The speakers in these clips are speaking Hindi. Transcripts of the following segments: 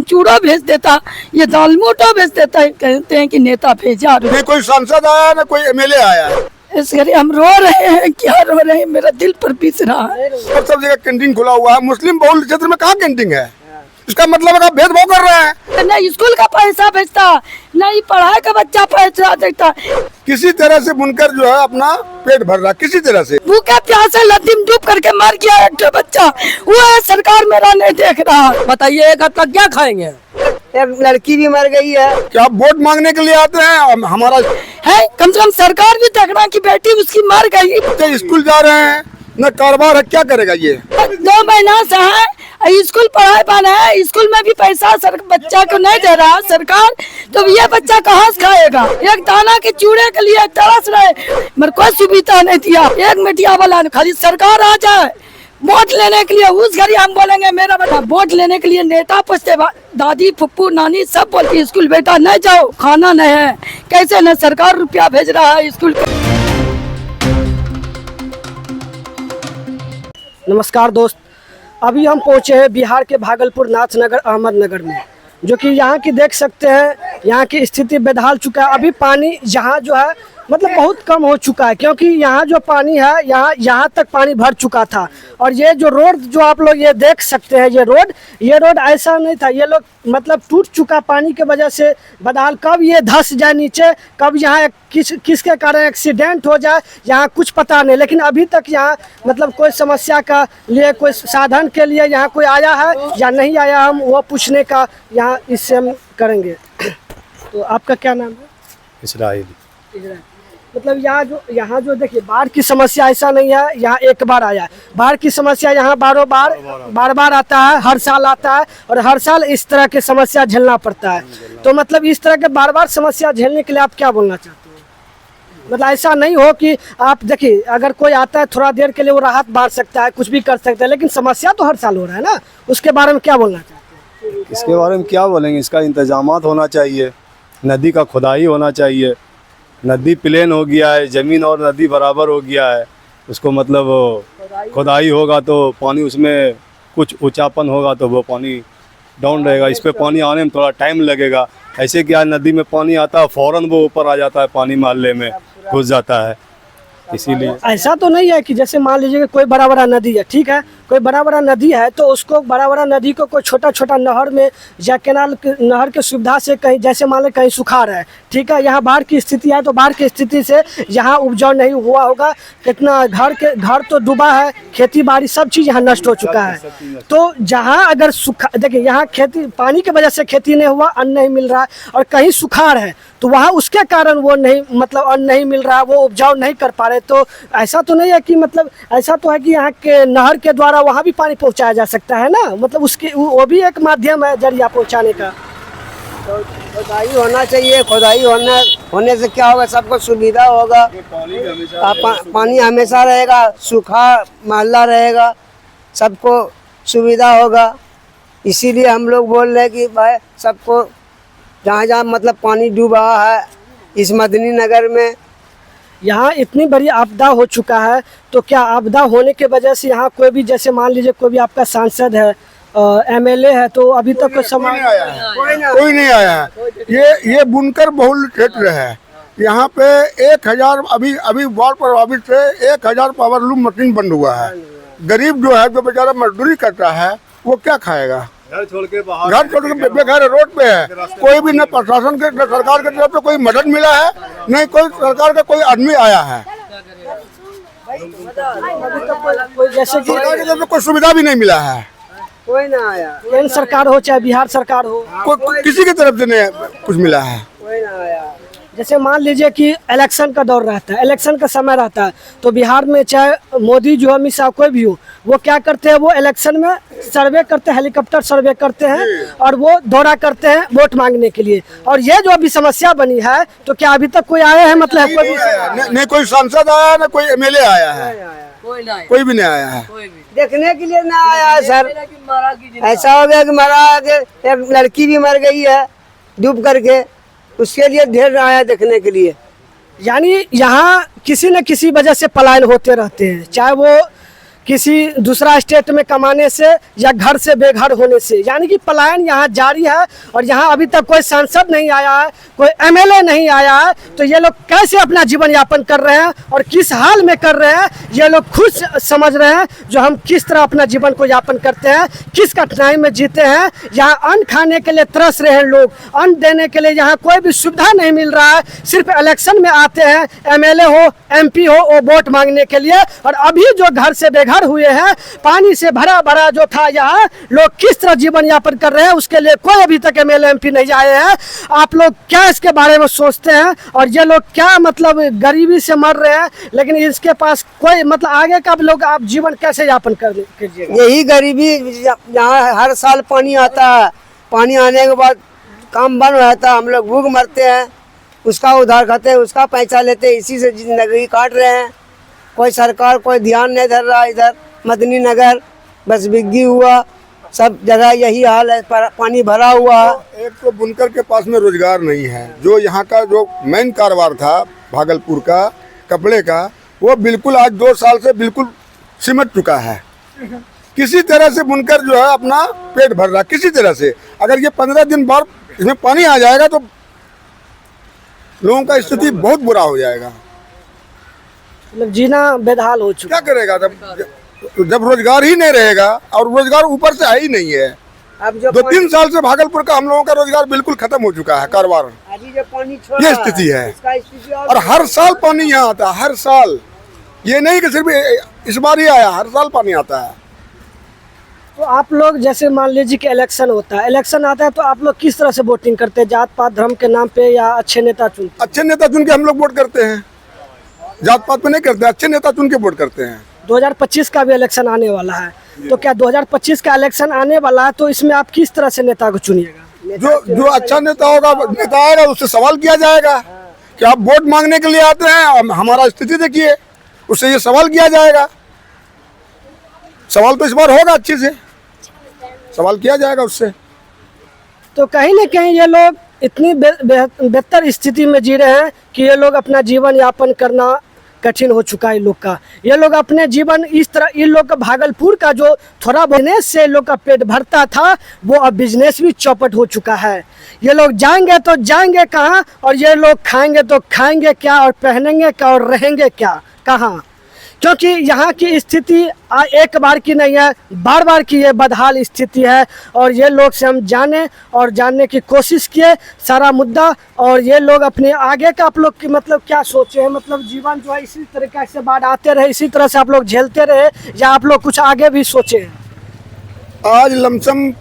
चूड़ा भेज देता, ये दाल मोटा भेज देता है, कहते हैं कि नेता भेजा। नहीं कोई सांसद आया ना कोई एमएलए आया है। इस घड़ी हम रो रहे हैं, क्या रो रहे हैं, मेरा दिल पर बीत रहा है। और सब जगह कैंटीन खुला हुआ है, मुस्लिम बहुल क्षेत्र में कहाँ कैंटीन है? इसका मतलब है आप भेदभाव कर रहे हैं। न स्कूल का पैसा भेजता, न ही पढ़ाई का बच्चा पैसा देता। किसी तरह से बुनकर जो है अपना पेट भर रहा, किसी तरह से भूखे प्यासे लतीम डूब करके मर गया एक बच्चा, वो है सरकार मेरा नहीं देख रहा। बताइए एक हफ्ता क्या खाएंगे? एक लड़की भी मर गई है। क्या आप वोट मांगने के लिए आते हैं? हमारा है कम से कम सरकार भी देखना कि बेटी उसकी मर गई। बच्चे स्कूल जा रहे हैं, न कारोबार है, क्या करेगा ये? 2 महीना से है स्कूल पढ़ाई बंद है, स्कूल में भी पैसा बच्चा को नहीं दे रहा सरकार, तो ये बच्चा कहाँ से खाएगा? एक दाना के चूड़े के लिए तरस रहे, मेरे कोई सुविधा नहीं दिया। एक मीडिया वाला खाली सरकार आ जाए वोट लेने के लिए, उस घड़ी हम बोलेंगे मेरा बेटा। वोट लेने के लिए नेता पूछते, दादी फुप्पू नानी सब बोलती स्कूल बेटा नहीं जाओ, खाना नहीं है। कैसे न सरकार रुपया भेज रहा है स्कूल। नमस्कार दोस्त, अभी हम पहुंचे हैं बिहार के भागलपुर नाथनगर अहमदनगर में, जो कि यहाँ की देख सकते हैं, यहाँ की स्थिति बेहाल चुका है। अभी पानी यहाँ जो है मतलब बहुत कम हो चुका है, क्योंकि यहाँ जो पानी है यहाँ तक पानी भर चुका था। और ये जो रोड जो आप लोग ये देख सकते हैं, ये रोड ऐसा नहीं था, ये लोग मतलब टूट चुका पानी के वजह से बदहाल। कब ये धंस जाए नीचे, कब यहाँ किसके कारण एक्सीडेंट हो जाए, यहाँ कुछ पता नहीं। लेकिन अभी तक यहाँ मतलब कोई समस्या का लिए, कोई साधन के लिए यहाँ कोई आया है या नहीं आया, हम वो पूछने का यहाँ इससे हम करेंगे। तो आपका क्या नाम है? इसराइल। मतलब यहाँ जो देखिए बाढ़ की समस्या ऐसा नहीं है यहाँ एक बार आया है, बाढ़ की समस्या यहाँ बार बार आता है, हर साल आता है, और हर साल इस तरह की समस्या झेलना पड़ता है। तो मतलब इस तरह के बार समस्या झेलने के लिए आप क्या बोलना चाहते हो? मतलब ऐसा नहीं हो कि आप देखिए अगर कोई आता है थोड़ा देर के लिए वो राहत बांट सकता है, कुछ भी कर सकता है, लेकिन समस्या तो हर साल हो रहा है ना, उसके बारे में क्या बोलना चाहते हैं? इसके बारे में क्या बोलेंगे? इसका इंतजामात होना चाहिए, नदी का खुदाई होना चाहिए। नदी प्लेन हो गया है, ज़मीन और नदी बराबर हो गया है, उसको मतलब खुदाई होगा तो पानी उसमें कुछ ऊंचापन होगा तो वो पानी डाउन रहेगा। इस पे पानी आने में थोड़ा टाइम लगेगा। ऐसे क्या नदी में पानी आता है फ़ौरन वो ऊपर आ जाता है, पानी महल्ले में घुस जाता है। इसीलिए ऐसा तो नहीं है कि जैसे मान लीजिए कि कोई बड़ा नदी है, ठीक है, कोई बड़ा नदी है तो उसको बड़ा नदी को कोई छोटा नहर में या केनाल नहर के सुविधा से कहीं, जैसे मान लें कहीं सुखाड़ है, ठीक है, यहाँ बाढ़ की स्थिति है तो बाढ़ की स्थिति से यहाँ उपजाऊ नहीं हुआ होगा, कितना घर तो डूबा है, खेती बाड़ी सब चीज़ यहाँ नष्ट हो चुका है। तो जहाँ अगर सूखा, देखिए यहाँ खेती पानी की वजह से खेती नहीं हुआ, अन्न नहीं मिल रहा है, और कहीं सुखाड़ है तो वहाँ उसके कारण वो नहीं मतलब अन्न नहीं मिल रहा, वो उपजाऊ नहीं कर पा रहे। तो ऐसा तो नहीं है कि मतलब ऐसा तो है कि यहाँ के नहर के द्वारा वहाँ भी पानी पहुँचाया जा सकता है ना, मतलब उसके वो भी एक माध्यम है जरिया पहुँचाने का। तो खुदाई होना चाहिए, खुदाई होने से क्या होगा, सबको सुविधा होगा। पानी हमेशा रहेगा, सूखा मोहल्ला रहेगा, सबको सुविधा होगा। इसीलिए हम लोग बोल रहे हैं कि भाई सबको जहाँ मतलब पानी डूबा है इस मदनी नगर में, यहाँ इतनी बड़ी आपदा हो चुका है, तो क्या आपदा होने के वजह से यहाँ कोई भी, जैसे मान लीजिए कोई भी आपका सांसद है, एमएलए है, तो अभी तक कोई नहीं आया है। ये बुनकर बहुल क्षेत्र है, यहाँ पे 1000 अभी बाढ़ प्रभावित से 1000 पावरलूम मशीन बंद हुआ है। गरीब जो है, जो बेचारा मजदूरी करता है, वो क्या खाएगा? घर छोड़ के बेघर रोड पे है। कोई भी न प्रशासन के न सरकार की तरफ से कोई मदद मिला है, नहीं कोई सरकार का कोई आदमी आया है, जैसे कि सरकार की तरफ से कोई सुविधा भी नहीं मिला है। कोई ना आया, केंद्र सरकार हो चाहे बिहार सरकार हो, किसी की तरफ से नहीं कुछ मिला है। कोई ना आया। जैसे मान लीजिए कि इलेक्शन का दौर रहता है, इलेक्शन का समय रहता है, तो बिहार में चाहे मोदी जो अमित शाह कोई भी हो, वो क्या करते हैं, वो इलेक्शन में सर्वे करते हैं, हेलीकॉप्टर सर्वे करते हैं और वो दौरा करते हैं वोट मांगने के लिए। और ये जो अभी समस्या बनी है, तो क्या अभी तक कोई आया है? मतलब नहीं कोई सांसद आया, ना कोई एमएलए आया है, कोई भी नहीं आया है, देखने के लिए ना आया है सर। ऐसा हो गया कि मरा के एक लड़की भी मर गई है डूब करके, उसके लिए ढेर आया देखने के लिए। यानी यहाँ किसी न किसी वजह से पलायन होते रहते हैं, चाहे वो किसी दूसरा स्टेट में कमाने से या घर से बेघर होने से, यानी कि पलायन यहाँ जारी है। और यहाँ अभी तक कोई सांसद नहीं आया है, कोई एमएलए नहीं आया है, तो ये लोग कैसे अपना जीवन यापन कर रहे हैं और किस हाल में कर रहे हैं, ये लोग खुद समझ रहे हैं जो हम किस तरह अपना जीवन को यापन करते हैं, किस कठिनाई में जीते हैं। यहाँ अन्न खाने के लिए तरस रहे हैं लोग, अन्न देने के लिए यहाँ कोई भी सुविधा नहीं मिल रहा है। सिर्फ इलेक्शन में आते हैं, एमएलए हो एमपी हो, वो वोट मांगने के लिए। और अभी जो घर से बेघर हुए हैं, पानी से भरा भरा जो था यहाँ, लोग किस तरह जीवन यापन कर रहे हैं, उसके लिए कोई अभी तक एमएलए एमपी नहीं आए हैं। आप लोग क्या इसके बारे में सोचते हैं? और ये लोग क्या मतलब गरीबी से मर रहे हैं, लेकिन इसके पास कोई मतलब आगे का लोग आप जीवन कैसे यापन कीजिएगा? यही गरीबी, यहाँ हर साल पानी आता है, पानी आने के बाद काम बंद हो जाता है, हम लोग भूख मरते हैं, उसका उधार खाते हैं, उसका पैसा लेते हैं, इसी से जिंदगी काट रहे हैं। कोई सरकार कोई ध्यान नहीं धर रहा। इधर मदनी नगर बस बिग्गी हुआ, सब जगह यही हाल है, पानी भरा हुआ है। एक तो बुनकर के पास में रोजगार नहीं है। जो यहाँ का जो मेन कारोबार था भागलपुर का कपड़े का, वो बिल्कुल आज 2 साल से बिल्कुल सिमट चुका है। किसी तरह से बुनकर जो है अपना पेट भर रहा, किसी तरह से। अगर ये 15 दिन बाद इसमें पानी आ जाएगा तो लोगों का स्थिति बहुत बुरा हो जाएगा। मतलब जीना बेहाल हो चुका। क्या करेगा जब रोजगार ही नहीं रहेगा, और रोजगार ऊपर से है ही नहीं है। अब जो 2-3 साल से भागलपुर का हम लोगों का रोजगार बिल्कुल खत्म हो चुका है, कारोबार। अभी जो पानी ये स्थिति है। इसका स्थिति और हर साल पानी यहाँ आता है, हर साल। ये नहीं कि सिर्फ इस बार ही आया, हर साल पानी आता है। तो आप लोग जैसे मान लीजिए कि इलेक्शन होता है, इलेक्शन आता है, तो आप लोग किस तरह से वोटिंग करते हैं? जात पात धर्म के नाम पे या अच्छे नेता चुनते? अच्छे नेता चुन के हम लोग वोट करते हैं, जात पात पे नहीं करते, अच्छे नेता चुन के वोट करते हैं। 2025 का भी इलेक्शन आने वाला है, तो क्या 2025 का इलेक्शन आने वाला है, तो इसमें आप किस तरह से नेता को चुनिएगा? जो अच्छा नेता होगा, नेता आएगा, उससे सवाल किया जाएगा कि आप वोट मांगने के लिए आते हैं, हमारा स्थिति देखिए, उससे ये सवाल किया जाएगा। सवाल तो इस बार होगा, अच्छे से सवाल किया जाएगा उससे। तो कहीं ना कहीं ये लोग इतनी बेहतर स्थिति में जी रहे हैं कि ये लोग अपना जीवन यापन करना कठिन हो चुका है इन लोग का। ये लोग अपने जीवन इस तरह, इन लोग का भागलपुर का जो थोड़ा बिजनेस से इन लोग का पेट भरता था, वो अब बिजनेस भी चौपट हो चुका है। ये लोग जाएंगे तो जाएंगे कहाँ, और ये लोग खाएंगे तो खाएंगे क्या, और पहनेंगे क्या, और रहेंगे क्या कहाँ? क्योंकि यहाँ की स्थिति एक बार की नहीं है, बार बार की ये बदहाल स्थिति है। और ये लोग से हम जाने और जानने की कोशिश किए सारा मुद्दा। और ये लोग अपने आगे का आप लोग की मतलब क्या सोचे हैं, मतलब जीवन जो है इसी तरीके से बाढ़ आते रहे, इसी तरह से आप लोग झेलते रहे, या आप लोग कुछ आगे भी सोचे हैं? आज लमसम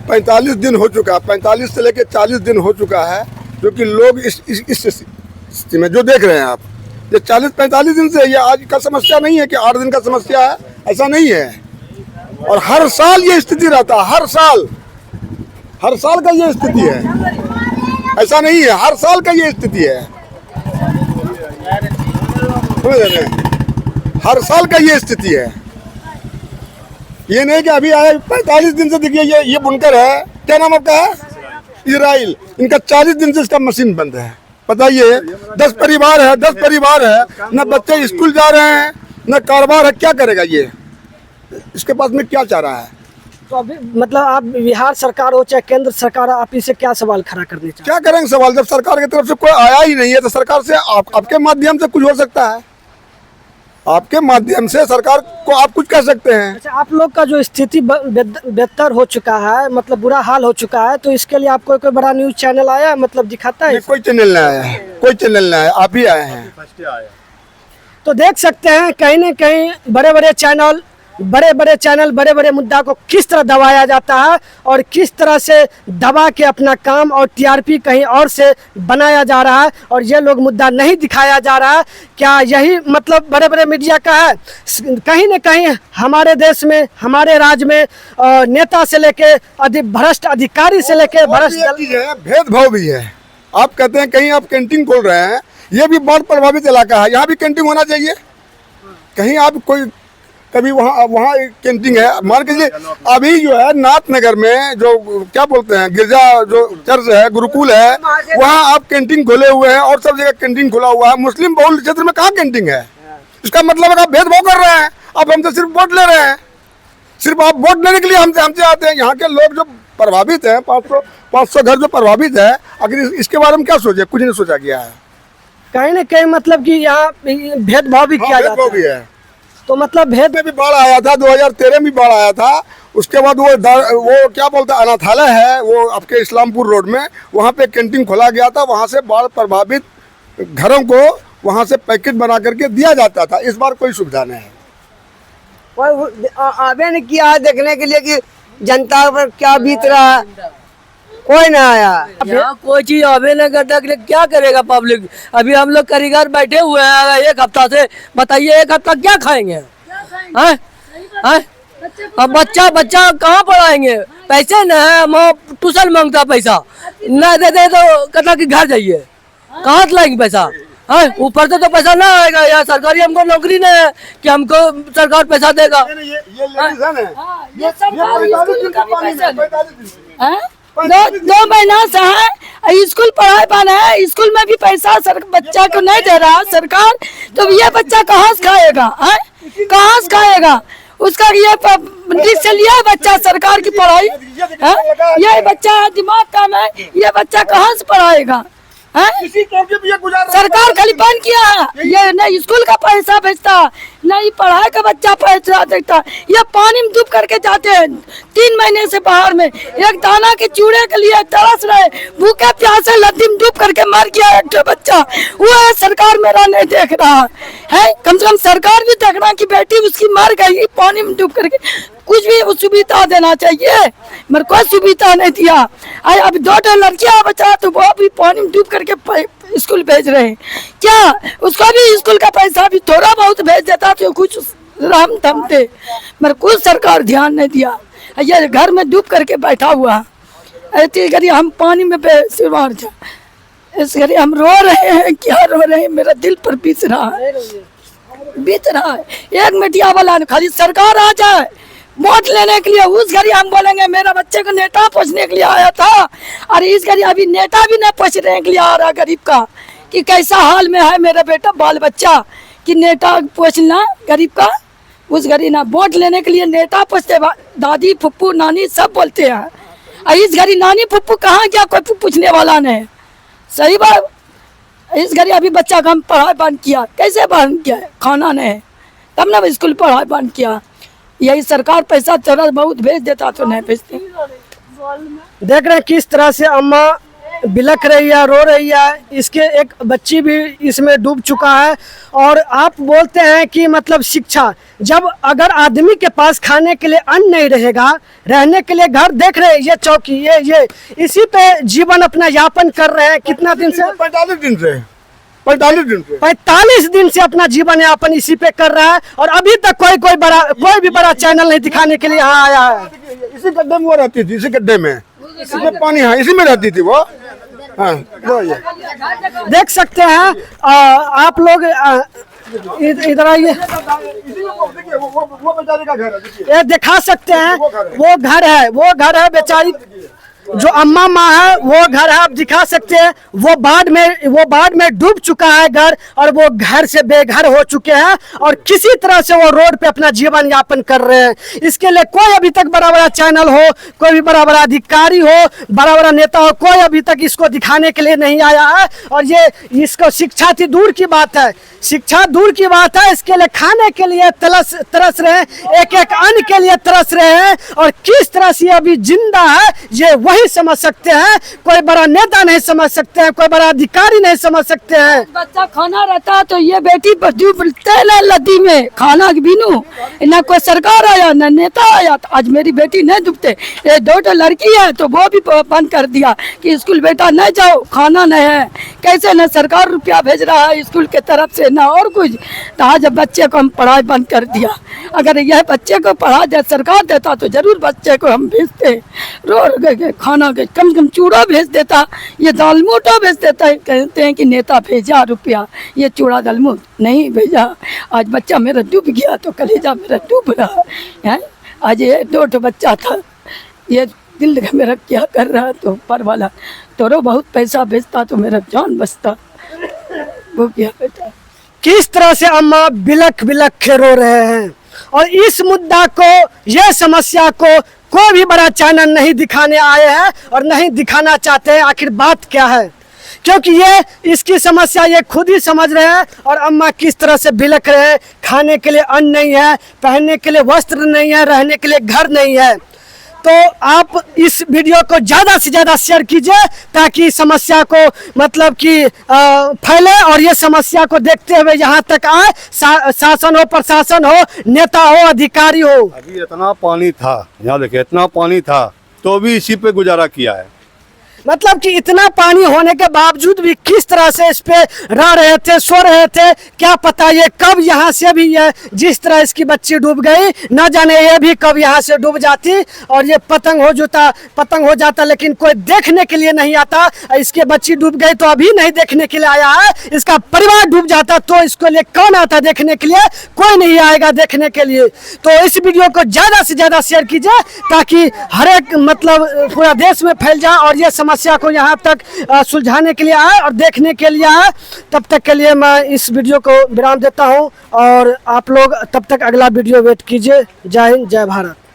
45 दिन हो चुका है, 45 से लेकर 40 दिन हो चुका है, जो कि लोग इस स्थिति में जो देख रहे हैं आप, ये 40-45 दिन से, ये आज का समस्या नहीं है कि 8 दिन का समस्या है, ऐसा नहीं है। और हर साल ये स्थिति रहता है, हर साल का ये स्थिति है, ऐसा नहीं है, हर साल का ये स्थिति है। समझ रहे हैं? हर साल का ये स्थिति है। ये नहीं कि अभी आया 45 दिन से। देखिए ये बुनकर है, क्या नाम आपका है? इजराइल। इनका 40 दिन से इसका मशीन बंद है। बताइए, 10 परिवार है, 10 परिवार है, न बच्चे स्कूल जा रहे हैं, न कारोबार है, क्या करेगा ये? इसके पास में क्या चाह रहा है? तो अभी मतलब आप बिहार सरकार हो चाहे केंद्र सरकार, आप इसे क्या सवाल खड़ा करने चाहिए? क्या करेंगे सवाल? जब सरकार की तरफ से कोई आया ही नहीं है, तो सरकार से आपके माध्यम से कुछ हो सकता है। आपके माध्यम से सरकार को आप कुछ कह सकते हैं। अच्छा, आप लोग का जो स्थिति बेहतर हो चुका है, मतलब बुरा हाल हो चुका है, तो इसके लिए आपको कोई बड़ा न्यूज चैनल आया मतलब दिखाता है? कोई चैनल नहीं आया है, कोई चैनल नहीं आया, आप ही आए हैं। तो देख सकते हैं कहीं ना कहीं बड़े बड़े चैनल बड़े बड़े मुद्दा को किस तरह दबाया जाता है, और किस तरह से दबा के अपना काम और टीआरपी कहीं और से बनाया जा रहा है, और ये लोग मुद्दा नहीं दिखाया जा रहा है। क्या यही मतलब बड़े बड़े मीडिया का है? कहीं ना कहीं हमारे देश में, हमारे राज्य में नेता से लेके भ्रष्ट अधिकारी से लेके भ्रष्ट भेदभाव भी है। आप कहते हैं कहीं आप कैंटीन खोल रहे हैं, ये भी बाढ़ प्रभावित इलाका है, यहाँ भी कैंटीन होना चाहिए। कहीं आप कोई कभी वहाँ कैंटीन है, मान के चलिए अभी जो है नाथनगर में जो क्या बोलते हैं गिरजा जो चर्च है, गुरुकुल है, वहाँ आप कैंटीन खोले हुए हैं, और सब जगह कैंटीन खुला हुआ है। मुस्लिम बहुल क्षेत्र में कहाँ कैंटीन है? इसका मतलब है आप भेदभाव कर रहे हैं। अब हमसे सिर्फ वोट ले रहे हैं, सिर्फ आप वोट लेने के लिए हमसे आते हैं। यहाँ के लोग जो प्रभावित हैं, 500 घर जो प्रभावित है, अगर इसके बारे में क्या सोचे, कुछ नहीं सोचा गया है। कहीं ना कहीं मतलब कि यहाँ भेदभाव भी किया जाता भी है। है। तो मतलब भेद में भी बाढ़ आया था, 2013 में बाढ़ आया था। उसके बाद वो क्या बोलते हैं, अनाथालय है वो आपके इस्लामपुर रोड में, वहाँ पे कैंटीन खोला गया था। वहाँ से बाढ़ प्रभावित घरों को वहाँ से पैकेट बना करके दिया जाता था। इस बार कोई सुविधा नहीं है। कोई आवे नहीं किया है देखने के लिए कि जनता पर क्या बीत रहा है, कोई ना आया। यहाँ कोई चीज आवे नहीं करता कि क्या करेगा पब्लिक। अभी हम लोग कारीगर बैठे हुए हैं एक हफ्ता से, बताइए एक हफ्ता क्या खाएंगे हैं? हैं? अब बच्चा कहाँ पढ़ाएंगे? पैसे न है, हम ट्यूशन मांगता पैसा न दे तो कहता कि घर जाइए, कहाँ से लाएंगे पैसा? है ऊपर से तो पैसा ना आएगा। यार सरकारी हमको नौकरी नहीं है कि हमको सरकार पैसा देगा। ये सरकारी स्कूल का भी पैसा नहीं। 2 महीना से है स्कूल पढ़ाई बंद है, स्कूल में भी पैसा बच्चा को नहीं दे रहा सरकार, तो ये बच्चा कहाँ से खाएगा? कहाँ से खाएगा? उसका ये से लिया बच्चा सरकार की पढ़ाई, ये बच्चा दिमाग कम है, ये बच्चा कहाँ से पढ़ाएगा? सरकार खाली बंद किया है, ये नहीं स्कूल का पैसा भेजता, नहीं पढ़ाई का बच्चा पैसा देता। ये पानी में डूब करके जाते हैं 3 महीने से बाहर में, एक दाना के चूड़े के लिए तरस रहे, भूखे प्यासे नदी में डूब करके मर गया एक बच्चा। वो है सरकार मेरा नहीं देख रहा है। कम से कम सरकार भी देखना कि बेटी उसकी मर गई पानी में डूब करके, कुछ भी सुविधा देना चाहिए, मगर कोई सुविधा नहीं दिया। अभी 2 लड़कियां बचा तो वो भी पानी में डूब करके स्कूल भेज रहे हैं। क्या उसको भी स्कूल का पैसा भी थोड़ा बहुत भेज देता तो कुछ राम थम थे, मगर कुछ सरकार ध्यान नहीं दिया। ये घर में डूब करके बैठा हुआ ऐसी घड़ी हम पानी में बेसुमार था, इस घड़ी हम रो रहे हैं। क्या रो रहे हैं? मेरा दिल पर बीत रहा है। एक मीडिया वाला खाली सरकार आ जाए वोट लेने के लिए, उस घड़ी हम बोलेंगे मेरा बच्चे को नेता पूछने के लिए आया था, और इस घड़ी अभी नेता भी नहीं पूछने के लिए आ रहा गरीब का कि कैसा हाल में है मेरा बेटा बाल बच्चा, कि नेता पूछना गरीब का। उस घड़ी ना वोट लेने के लिए नेता पूछते, दादी फुप्पू नानी सब बोलते हैं, और इस घड़ी नानी फुप्पू कहाँ गया, कोई पूछने वाला नहीं। सही बात। इस घड़ी अभी बच्चा का हम पढ़ाई बंद किया, कैसे बंद किया? खाना नहीं, तब ना स्कूल पढ़ाई बंद किया। यही सरकार पैसा थोड़ा बहुत भेज देता तो नहीं भेजते। देख रहे हैं किस तरह से अम्मा बिलख रही है, रो रही है। इसके एक बच्ची भी इसमें डूब चुका है। और आप बोलते हैं कि मतलब शिक्षा, जब अगर आदमी के पास खाने के लिए अन्न नहीं रहेगा, रहने के लिए घर, देख रहे हैं ये चौकी, ये इसी पे जीवन अपना यापन कर रहे हैं। कितना दिन से? 45 दिन से 45 दिन से अपना जीवन यापन इसी पे कर रहा है। और अभी तक कोई भी बड़ा चैनल नहीं दिखाने के लिए यहाँ आया है। इसी गड्ढे में वो रहती थी, इसी गड्ढे में, इसमें पानी है, इसी में रहती थी वो। हाँ, वो ये देख सकते हैं आप लोग इधर आइए, वो बेचारे का घर है। ये दिखा सकते हैं वो घर है बेचारी जो अम्मा माँ है, वो घर है आप दिखा सकते हैं। वो बाढ़ में डूब चुका है घर, और वो घर से बेघर हो चुके हैं, और किसी तरह से वो रोड पे अपना जीवन यापन कर रहे हैं। इसके लिए कोई अभी तक बड़ा चैनल हो, कोई भी बड़ा अधिकारी हो, बड़ा नेता हो, कोई अभी तक इसको दिखाने के लिए नहीं आया है। और ये इसको शिक्षा की दूर की बात है, इसके लिए खाने के लिए तरस रहे हैं, एक अन्न के लिए तरस रहे हैं। और किस तरह से अभी जिंदा है ये वही समझ सकते हैं, कोई बड़ा नेता नहीं समझ सकते हैं, कोई बड़ा अधिकारी नहीं समझ सकते हैं। बच्चा खाना रहता तो ये बेटी नदी में खाना बिनू, न कोई सरकार आया न नेता आया, तो आज मेरी बेटी नहीं डूबते। ये 2 लड़की है तो वो भी बंद कर दिया कि स्कूल बेटा नहीं जाओ, खाना नहीं है। कैसे न सरकार रुपया भेज रहा है स्कूल के तरफ से न और कुछ, तो आज बच्चे को हम पढ़ाई बंद कर दिया। अगर यह बच्चे को पढ़ा दे सरकार देता तो जरूर बच्चे को हम भेजते, रो खाना के कम से कम चूड़ा भेज देता, ये दाल मोटा भेज देता है। कहते हैं कि नेता भेजा रुपया, ये चूड़ा दाल मोट नहीं भेजा। आज बच्चा मेरा डूब गया तो कलेजा मेरा डूब रहा है। आज ये 2 बच्चा था, ये दिल मेरा क्या कर रहा तो ऊपर वाला तोरो बहुत पैसा भेजता तो मेरा जान बचता। वो क्या बेटा, किस तरह से अम्मा बिलख रो रहे हैं। और इस मुद्दा को, यह समस्या को कोई भी बड़ा चैनल नहीं दिखाने आए हैं और नहीं दिखाना चाहते हैं। आखिर बात क्या है, क्योंकि ये इसकी समस्या ये खुद ही समझ रहे हैं। और अम्मा किस तरह से बिलख रहे हैं, खाने के लिए अन्न नहीं है, पहनने के लिए वस्त्र नहीं है, रहने के लिए घर नहीं है। तो आप इस वीडियो को ज़्यादा से ज़्यादा शेयर कीजिए ताकि समस्या को मतलब कि फैले और ये समस्या को देखते हुए यहाँ तक आए। शासन हो, प्रशासन हो, नेता हो, अधिकारी हो। अभी इतना पानी था, यहाँ देखिए इतना पानी था तो भी इसी पे गुजारा किया है। मतलब कि इतना पानी होने के बावजूद भी किस तरह से इस पे रह रहे थे, सो रहे थे, क्या पता ये कब यहाँ से भी ये जिस तरह इसकी बच्ची डूब गई, न जाने ये भी कब यहाँ से डूब जाती और ये पतंग हो जाता, लेकिन कोई देखने के लिए नहीं आता। इसके बच्ची डूब गई तो अभी नहीं देखने के लिए आया है, इसका परिवार डूब जाता तो इसको लिए कौन आता देखने के लिए? कोई नहीं आएगा देखने के लिए। तो इस वीडियो को ज़्यादा से ज़्यादा शेयर कीजिए ताकि हर एक मतलब पूरा देश में फैल जाए और ये समस्या को यहाँ तक सुलझाने के लिए आए और देखने के लिए आए। तब तक के लिए मैं इस वीडियो को विराम देता हूँ और आप लोग तब तक अगला वीडियो वेट कीजिए। जय हिंद, जय भारत।